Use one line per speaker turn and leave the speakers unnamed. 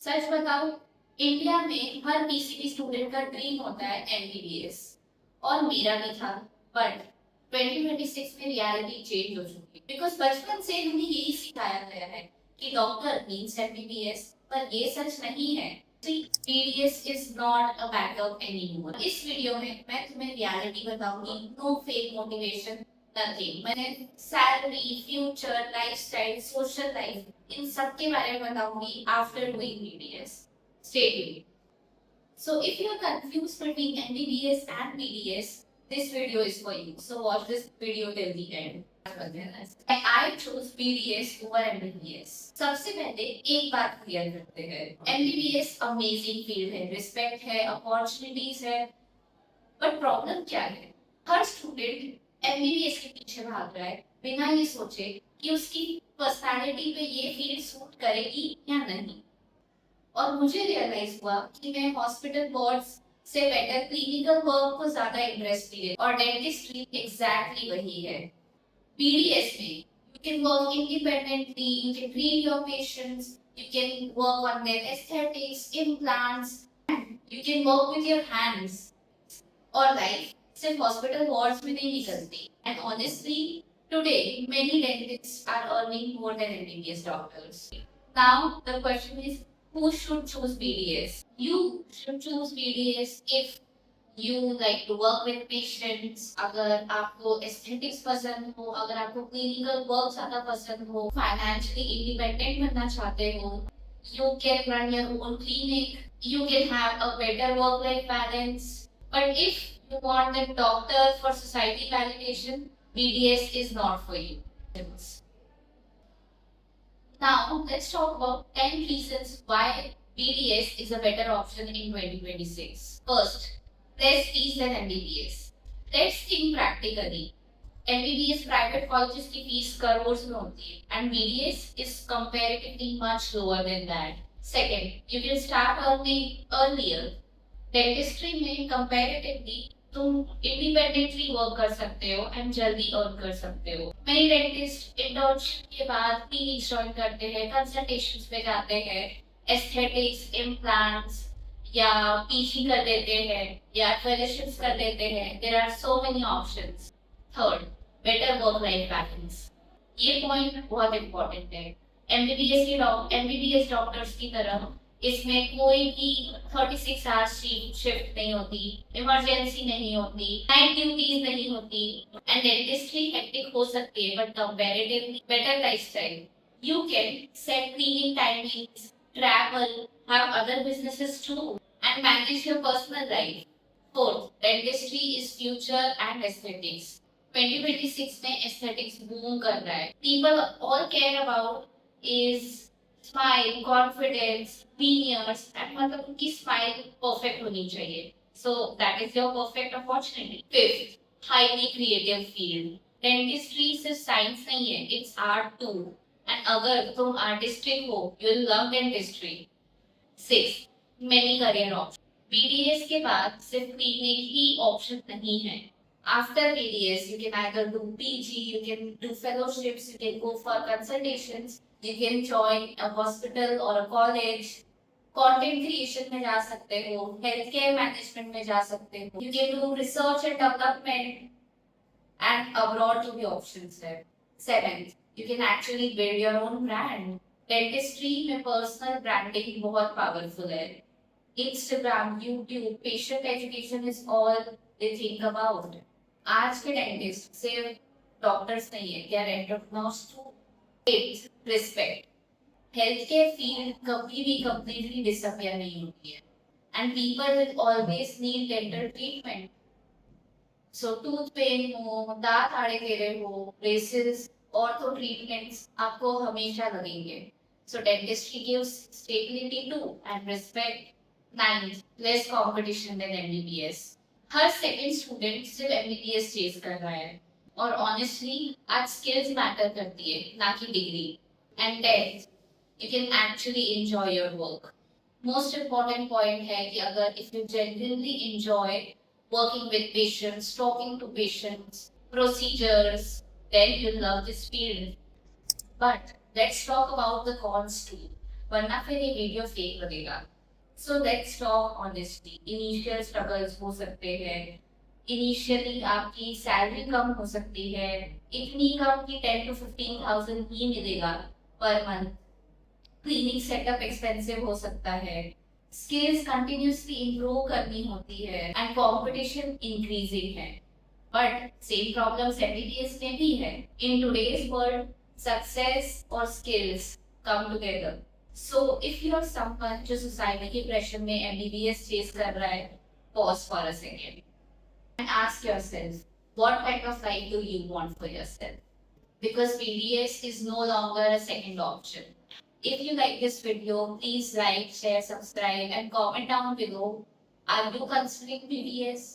सच बताऊं, इंडिया में हर PCB student का ड्रीम होता है एमबीबीएस, और मेरा भी था। बट 2026 में रियलिटी चेंज हो चुकी है, बिकॉज बचपन से हमें यही सिखाया गया है कि डॉक्टर मीन्स एमबीबीएस, पर ये सच नहीं है। BDS is not a backup anymore. इस वीडियो में मैं तुम्हें रियलिटी बताऊंगी, नो फेक मोटिवेशन, नथिंग। मैंने salary, future, lifestyle, social life, इन सब के बारे में बताऊंगी after doing BDS. Stay tuned. So if you are confused between MBBS and BDS, this video is for you. So watch this video till the end. I chose BDS over MBBS. सबसे पहले एक बात clear करते हैं, MBBS amazing field है, respect है, opportunities है, but problem क्या है? हर स्टूडेंट एमबीबीएस के पीछे भाग रहा है बिना ये सोचे कि उसकी पर्सनालिटी पे ये फील्ड सूट करेगी या नहीं। और मुझे रियलाइज हुआ कि मैं हॉस्पिटल बोर्ड्स से बेटर क्लिनिकल वर्क को ज्यादा इंटरेस्ट दिए, और डेंटिस्ट्री एग्जैक्टली वही है। पीडीएस में you can work independently, you can treat your patients, you can work on their aesthetics, implants, you can work with your hands. और life सिर्फ हॉस्पिटल वार्ड्स में नहीं निकलती। And honestly today many dentists are earning more than MBBS doctors. Now the question is, who should choose BDS? You should choose BDS if you like to work with patients, अगर आपको aesthetics पसंद हो, अगर आपको clinical work ज़्यादा पसंद हो, financially independent बनना चाहते हो, you can run your own clinic, you can have a better work-life balance. But if you want a doctor for society validation, BDS is not for you. Now, let's talk about 10 reasons why BDS is a better option in 2026. First, less fees than MBBS. Let's think practically. MBBS private colleges की fees crores में होती है, and BDS is comparatively much lower than that. Second, you can start earning earlier. Dentistry में comparatively तुम independently work कर सकते हो and जल्दी अर्न कर सकते हो। मेनी डेंटिस्ट इंटर्नशिप के बाद क्लिनिक्स ज्वाइन करते हैं, कंसल्टेशंस पे जाते हैं, एस्थेटिक्स, इम्प्लांट्स या पीसी कर लेते हैं या फेलोशिप्स कर लेते हैं। There are so many options. Third, better work life balance. ये पॉइंट बहुत इंपॉर्टेंट है। एमबीबीएस डॉक्टर्स की तरह इसमें कोई भी 36 आवर्स शिफ्ट नहीं होती, इमरजेंसी नहीं होती, नाइट ड्यूटीज नहीं होती, एंड डेंटिस्ट्री हेक्टिक हो सकती है but comparatively better lifestyle. You can set cleaning timings, travel, have other businesses too, and manage your personal life. Fourth, dentistry is future and aesthetics. 2026 में aesthetics boom कर रहा है। People all care about is smile, confidence, veneers, and मतलब उनकी smile perfect होनी चाहिए। So that is your perfect opportunity. Fifth, highly creative field. Dentistry सिर्फ science नहीं है, it's art too. And अगर तुम artistic हो, you'll love dentistry. Sixth, many career options. BDS के बाद सिर्फ क्लिनिक ही ऑप्शन नहीं है। After BDS, you can either do PG, you can do fellowships, you can go for consultations, you can join a hospital or a college. Content creation में जा सकते हो, health care management में जा सकते हो, you can do research and development, and abroad जो भी ऑप्शंस है। Seventh, you can actually build your own brand. Dentistry में पर्सनल ब्रांडिंग बहुत पावरफुल है। Instagram, YouTube, patient education is all they think about. आज के डेंटिस्ट सिर्फ doctors नहीं है, they are entrepreneurs too. Eight, respect. Health care field कभी भी कंप्लीटली डिसअपियर नहीं होती है, and people will always need dental treatment. So tooth pen हो, दांत आड़े टेढ़े हो, ब्रेसेस, ऑर्थो ट्रीटमेंट्स आपको हमेशा लगेंगे। So dentistry gives stability too and respect. Ninth, less competition than MBBS. हर सेकंड स्टूडेंट सिर्फ एमबीबीएस चेज कर रहा है, और ऑनेस्टली आज स्किल्स मैटर करती है, ना कि degree. And tenth, you can actually enjoy your work. Most important point है कि अगर if you genuinely enjoy working with patients, talking to patients, procedures, then you'll love this field. But let's talk about the cons too. वरना फिर ये video fake लगेगा। So let's talk honestly. Initial struggles हो सकते हैं। Initially आपकी salary कम हो सकती है, इतनी कम कि 10 to 15,000 ही मिलेगा per month. Cleaning setup expensive हो सकता है, स्किल्स कंटिन्यूसली इंप्रूव करनी होती है एंड कंपटीशन इंक्रीजिंग है। बट सेम प्रॉब्लम्स एमबीबीएस में भी है। इन टुडेज वर्ल्ड सक्सेस और skills come together. So if you are someone जो सोसाइटी के प्रेशर में एमबीबीएस चेस कर रहा है, pause for a second and ask yourself, what kind of life do you want for yourself? Because BDS is no longer a second option. If you like this video, please like, share, subscribe, and comment down below. Are you considering BDS?